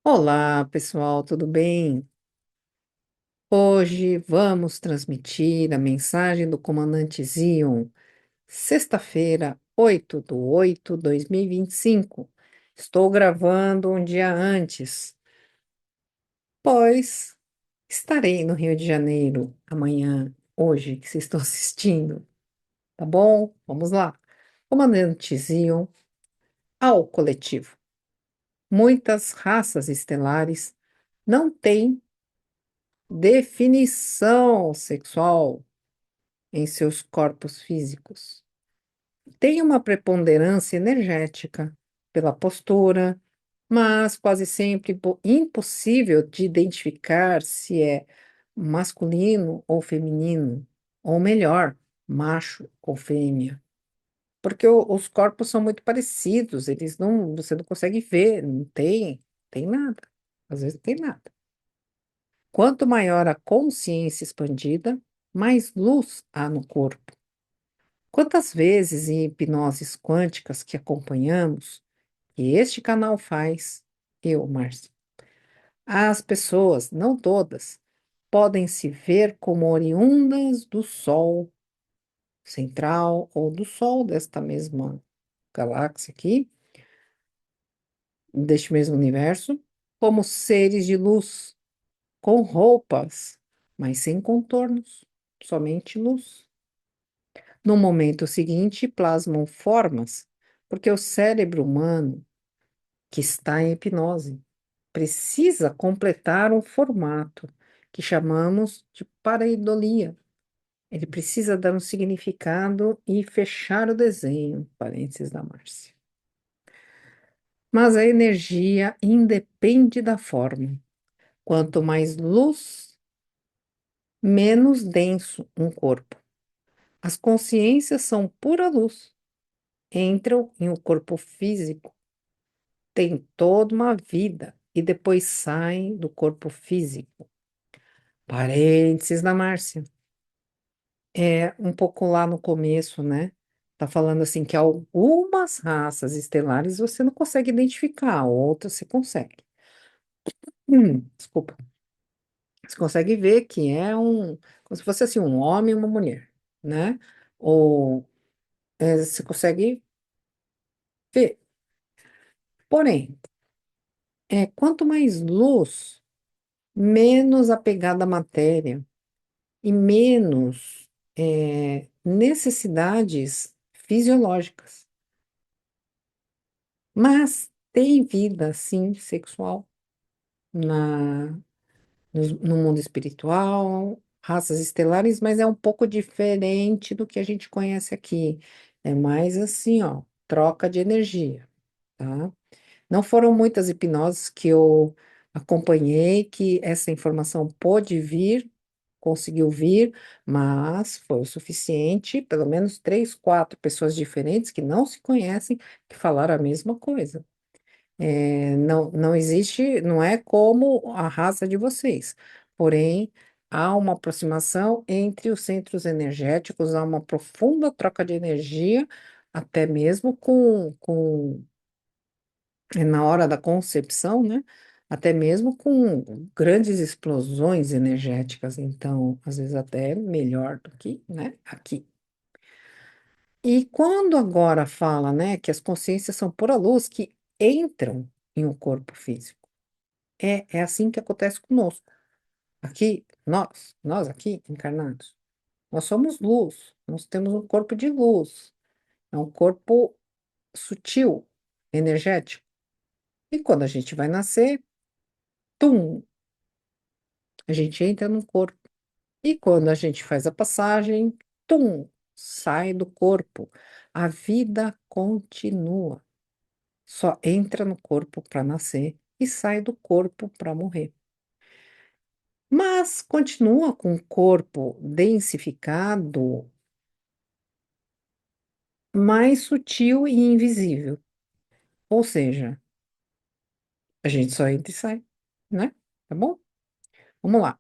Olá, pessoal, tudo bem? Hoje vamos transmitir a mensagem do comandante Zion, sexta-feira, 8/8/2025. Estou gravando um dia antes, pois estarei no Rio de Janeiro amanhã, hoje, que vocês estão assistindo, tá bom? Vamos lá. Comandante Zion, ao coletivo. Muitas raças estelares não têm definição sexual em seus corpos físicos. Tem uma preponderância energética pela postura, mas quase sempre impossível de identificar se é masculino ou feminino, ou melhor, macho ou fêmea. Porque os corpos são muito parecidos, você não consegue ver, não tem nada. Às vezes não tem nada. Quanto maior a consciência expandida, mais luz há no corpo. Quantas vezes em hipnoses quânticas que acompanhamos, que este canal faz, eu, Márcia, as pessoas, não todas, podem se ver como oriundas do Sol central ou do Sol desta mesma galáxia aqui, deste mesmo universo, como seres de luz, com roupas, mas sem contornos, somente luz. No momento seguinte, plasmam formas, porque o cérebro humano, que está em hipnose, precisa completar um formato que chamamos de pareidolia. Ele precisa dar um significado e fechar o desenho, parênteses da Márcia. Mas a energia independe da forma. Quanto mais luz, menos denso um corpo. As consciências são pura luz. Entram em um corpo físico, têm toda uma vida e depois saem do corpo físico. Parênteses da Márcia. É um pouco lá no começo, né? Tá falando assim que algumas raças estelares você não consegue identificar, outras você consegue. Desculpa. Você consegue ver que como se fosse assim, um homem e uma mulher, né? Ou você consegue ver. Porém, quanto mais luz, menos apegada à matéria e menos necessidades fisiológicas. Mas tem vida, sim, sexual na, no mundo espiritual, raças estelares, mas é um pouco diferente do que a gente conhece aqui. É mais assim, ó, troca de energia, tá? Não foram muitas hipnoses que eu acompanhei que essa informação pôde vir, conseguiu vir, mas foi o suficiente, pelo menos três, quatro pessoas diferentes que não se conhecem, que falaram a mesma coisa. Não, não existe, não é como a raça de vocês, porém, há uma aproximação entre os centros energéticos, há uma profunda troca de energia, até mesmo na hora da concepção, né? Até mesmo com grandes explosões energéticas, então, às vezes até melhor do que, né, aqui. E quando agora fala, né, que as consciências são pura luz que entram em um corpo físico, é assim que acontece conosco. Aqui, nós aqui encarnados, nós somos luz, nós temos um corpo de luz, é um corpo sutil, energético. E quando a gente vai nascer, tum, a gente entra no corpo. E quando a gente faz a passagem, tum, sai do corpo. A vida continua. Só entra no corpo para nascer e sai do corpo para morrer. Mas continua com o corpo densificado, mais sutil e invisível. Ou seja, a gente só entra e sai, né? Tá bom? Vamos lá.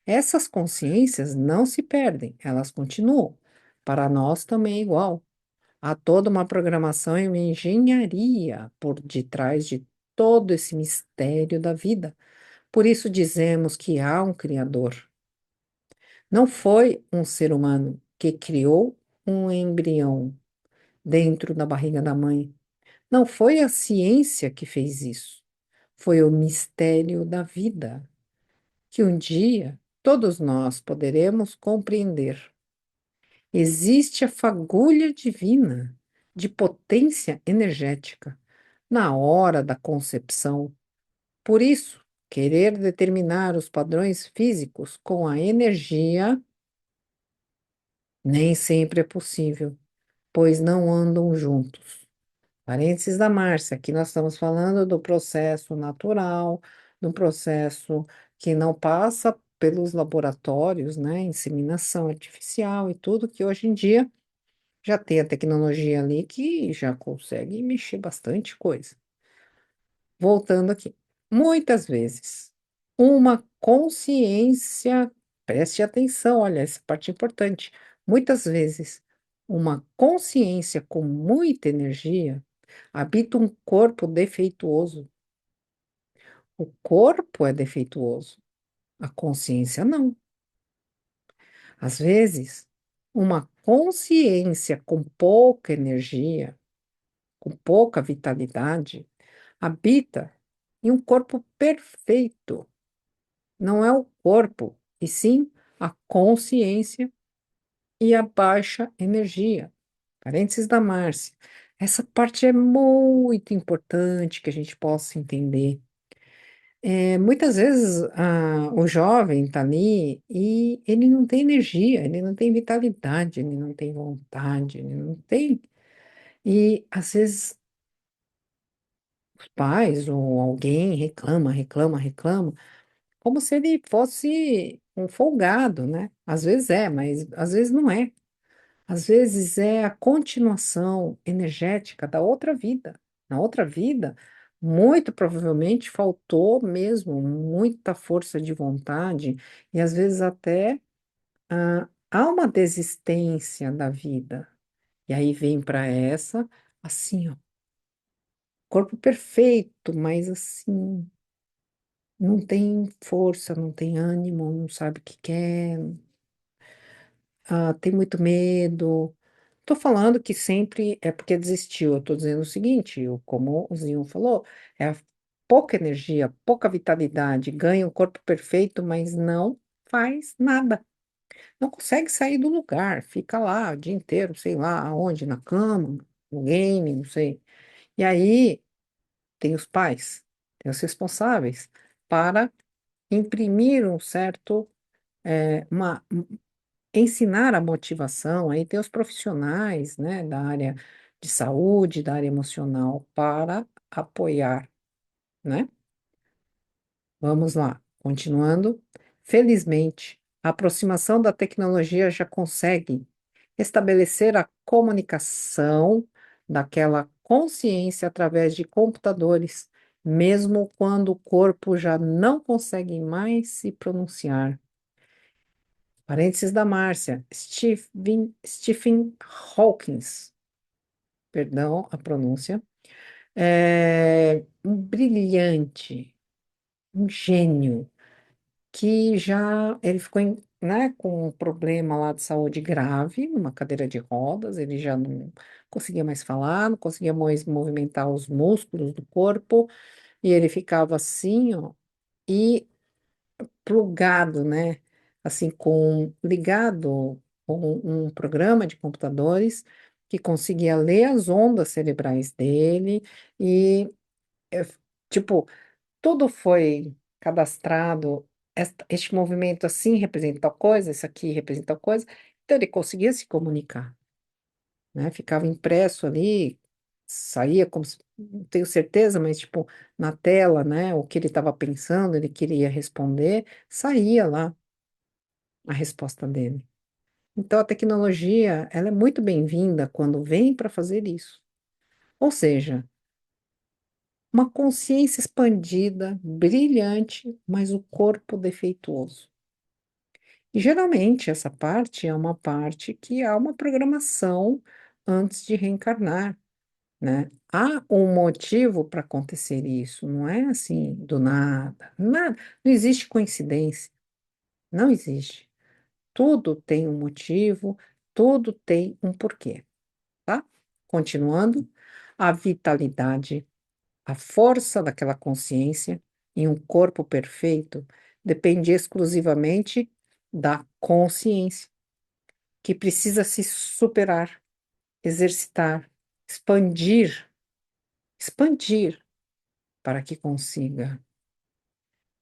Essas consciências não se perdem, elas continuam. Para nós também é igual. Há toda uma programação e uma engenharia por detrás de todo esse mistério da vida. Por isso dizemos que há um Criador. Não foi um ser humano que criou um embrião dentro da barriga da mãe. Não foi a ciência que fez isso. Foi o mistério da vida, que um dia todos nós poderemos compreender. Existe a fagulha divina de potência energética na hora da concepção. Por isso, querer determinar os padrões físicos com a energia nem sempre é possível, pois não andam juntos. Parênteses da Márcia, aqui nós estamos falando do processo natural, do processo que não passa pelos laboratórios, né, inseminação artificial e tudo que hoje em dia já tem a tecnologia ali que já consegue mexer bastante coisa. Voltando aqui, muitas vezes, uma consciência, preste atenção, olha, essa parte é importante. Muitas vezes, uma consciência com muita energia habita um corpo defeituoso. O corpo é defeituoso, a consciência não. Às vezes, uma consciência com pouca energia, com pouca vitalidade, habita em um corpo perfeito. Não é o corpo, e sim a consciência e a baixa energia. Parênteses da Márcia. Essa parte é muito importante que a gente possa entender. Muitas vezes o jovem está ali e ele não tem energia, ele não tem vitalidade, ele não tem vontade, ele não tem. E às vezes os pais ou alguém reclama, reclama, reclama, como se ele fosse um folgado, né? Às vezes é, mas às vezes não é. Às vezes é a continuação energética da outra vida. Na outra vida, muito provavelmente faltou mesmo muita força de vontade e às vezes até há uma desistência da vida. E aí vem para essa, assim, ó, corpo perfeito, mas assim, não tem força, não tem ânimo, não sabe o que quer, tem muito medo. Tô falando que sempre é porque desistiu. Eu tô dizendo o seguinte, como o Zinho falou, é pouca energia, pouca vitalidade, ganha um corpo perfeito, mas não faz nada. Não consegue sair do lugar, fica lá o dia inteiro, sei lá aonde, na cama, no game, não sei. E aí tem os pais, tem os responsáveis para imprimir um certo, uma ensinar a motivação, aí tem os profissionais, né, da área de saúde, da área emocional, para apoiar, né? Vamos lá, continuando. Felizmente, a aproximação da tecnologia já consegue estabelecer a comunicação daquela consciência através de computadores, mesmo quando o corpo já não consegue mais se pronunciar. Parênteses da Márcia, Stephen Hawking, perdão a pronúncia, é um brilhante, um gênio, que já ele ficou né, com um problema lá de saúde grave, numa cadeira de rodas, ele já não conseguia mais falar, não conseguia mais movimentar os músculos do corpo, e ele ficava assim, ó, e plugado, né? Assim, ligado com um programa de computadores que conseguia ler as ondas cerebrais dele e, eh, tipo, tudo foi cadastrado. Este movimento assim representa tal coisa, isso aqui representa tal coisa. Então, ele conseguia se comunicar, né? Ficava impresso ali, saía como se, não tenho certeza, mas tipo, na tela, né? O que ele estava pensando, ele queria responder, saía lá a resposta dele. Então, a tecnologia, ela é muito bem-vinda quando vem para fazer isso. Ou seja, uma consciência expandida, brilhante, mas o corpo defeituoso. E geralmente essa parte é uma parte que há uma programação antes de reencarnar. né? Há um motivo para acontecer isso, não é assim do nada, nada, não existe coincidência, não existe. Tudo tem um motivo, tudo tem um porquê, tá? Continuando, a vitalidade, a força daquela consciência em um corpo perfeito depende exclusivamente da consciência, que precisa se superar, exercitar, expandir, expandir para que consiga,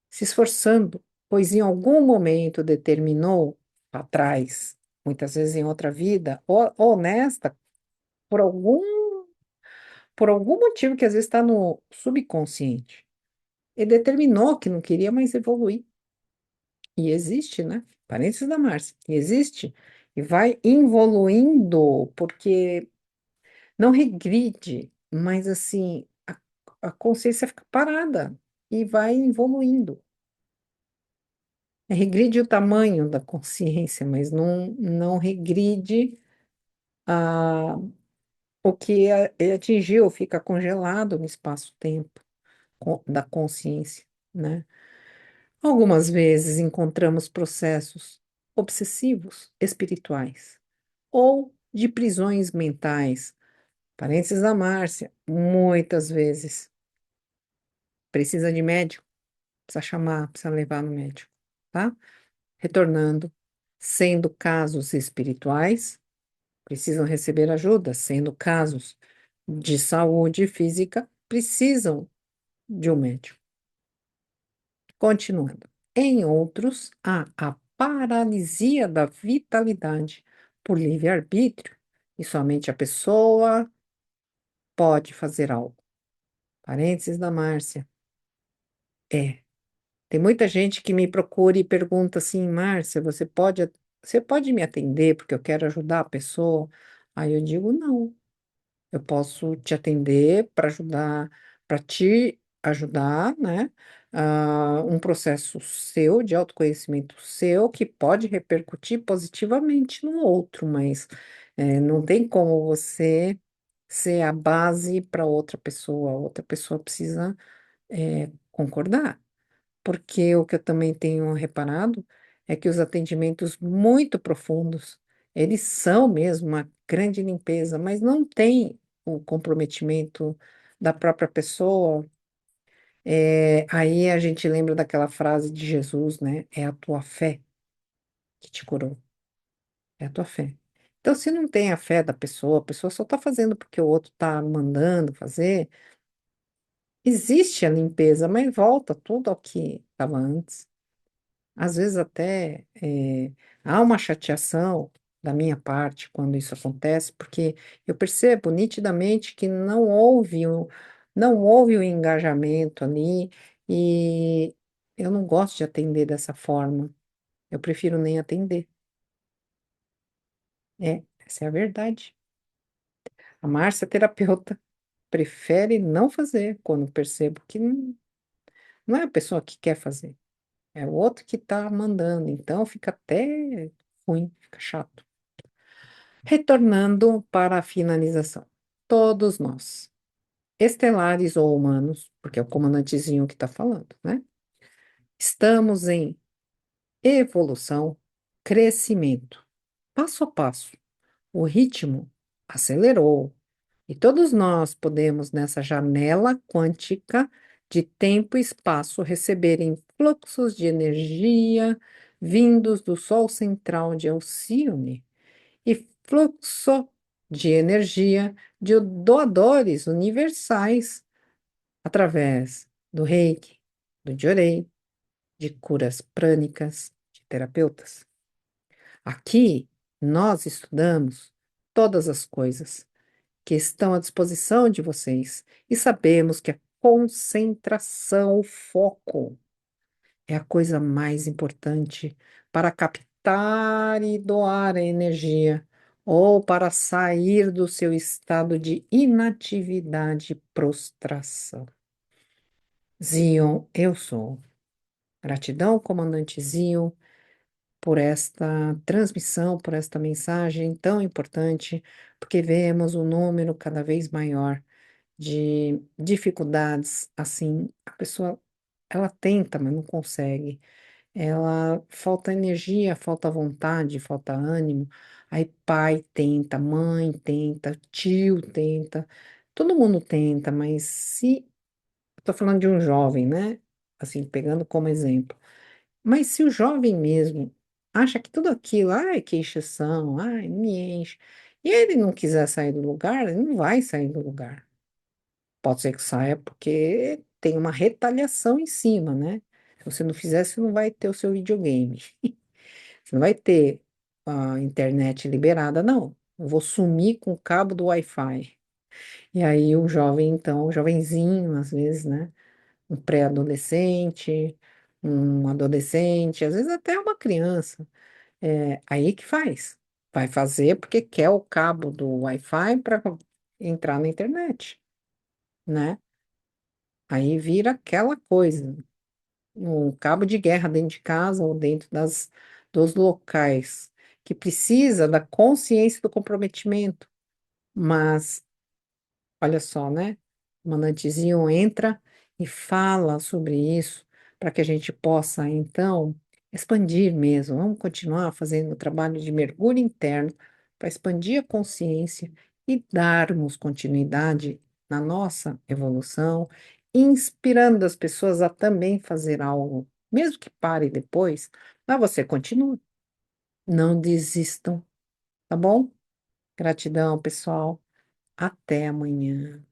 se esforçando, pois em algum momento determinou atrás, muitas vezes em outra vida, ou nesta, por algum, por algum motivo que às vezes está no subconsciente, ele determinou que não queria mais evoluir. E existe, né? Parênteses da Márcia, e existe, e vai evoluindo, porque não regride, mas assim, a consciência fica parada e vai evoluindo. Regride o tamanho da consciência, mas não regride a, o que ele atingiu, fica congelado no espaço-tempo da consciência, né? Algumas vezes encontramos processos obsessivos espirituais ou de prisões mentais. Parênteses da Márcia, muitas vezes precisa de médico, precisa chamar, precisa levar no médico, tá? Retornando, sendo casos espirituais, precisam receber ajuda, sendo casos de saúde física, precisam de um médico. Continuando. Em outros, há a paralisia da vitalidade por livre-arbítrio, e somente a pessoa pode fazer algo. Parênteses da Márcia. É. Tem muita gente que me procura e pergunta assim, Márcia, você pode me atender porque eu quero ajudar a pessoa? Aí eu digo, não. Eu posso te atender para ajudar, para te ajudar, né? Um processo seu, de autoconhecimento seu, que pode repercutir positivamente no outro, mas não tem como você ser a base para outra pessoa precisa concordar. Porque o que eu também tenho reparado é que os atendimentos muito profundos, eles são mesmo uma grande limpeza, mas não tem o comprometimento da própria pessoa. Aí a gente lembra daquela frase de Jesus, né? É a tua fé que te curou, é a tua fé. Então, se não tem a fé da pessoa, a pessoa só está fazendo porque o outro está mandando fazer, existe a limpeza, mas volta tudo ao que estava antes. Às vezes até há uma chateação da minha parte quando isso acontece, porque eu percebo nitidamente que não houve o engajamento ali e eu não gosto de atender dessa forma. Eu prefiro nem atender. Essa é a verdade. A Márcia, terapeuta, prefere não fazer quando percebo que não é a pessoa que quer fazer, é o outro que está mandando. Então fica até ruim, fica chato. Retornando para a finalização. Todos nós, estelares ou humanos, porque é o comandantezinho que está falando, né? Estamos em evolução, crescimento, passo a passo. O ritmo acelerou e todos nós podemos, nessa janela quântica de tempo e espaço, receberem fluxos de energia vindos do Sol central de Alcione e fluxo de energia de doadores universais através do Reiki, do Jorei, de curas prânicas, de terapeutas. Aqui nós estudamos todas as coisas que estão à disposição de vocês e sabemos que a concentração, o foco é a coisa mais importante para captar e doar a energia, ou para sair do seu estado de inatividade e prostração. Zion, eu sou. Gratidão, comandante Zion, por esta transmissão, por esta mensagem tão importante, porque vemos um número cada vez maior de dificuldades, assim, a pessoa, ela tenta, mas não consegue. Ela falta energia, falta vontade, falta ânimo. Aí pai tenta, mãe tenta, tio tenta, todo mundo tenta, mas se, eu tô falando de um jovem, né? Assim, pegando como exemplo. Mas se o jovem mesmo acha que tudo aquilo, ai, que encheção, ai, me enche, e ele não quiser sair do lugar, ele não vai sair do lugar. Pode ser que saia porque tem uma retaliação em cima, né? Se você não fizer, você não vai ter o seu videogame. Você não vai ter a internet liberada, não. Eu vou sumir com o cabo do Wi-Fi. E aí o jovem, então, o jovenzinho, às vezes, né? Um pré-adolescente, um adolescente, às vezes até uma criança. Aí que faz. Vai fazer porque quer o cabo do Wi-Fi para entrar na internet, né? Aí vira aquela coisa, um cabo de guerra dentro de casa ou dentro dos locais, que precisa da consciência do comprometimento. Mas olha só, né? O mandantezinho entra e fala sobre isso para que a gente possa, então, expandir mesmo. Vamos continuar fazendo o trabalho de mergulho interno para expandir a consciência e darmos continuidade na nossa evolução, inspirando as pessoas a também fazer algo, mesmo que pare depois, mas você continua. Não desistam, tá bom? Gratidão, pessoal. Até amanhã.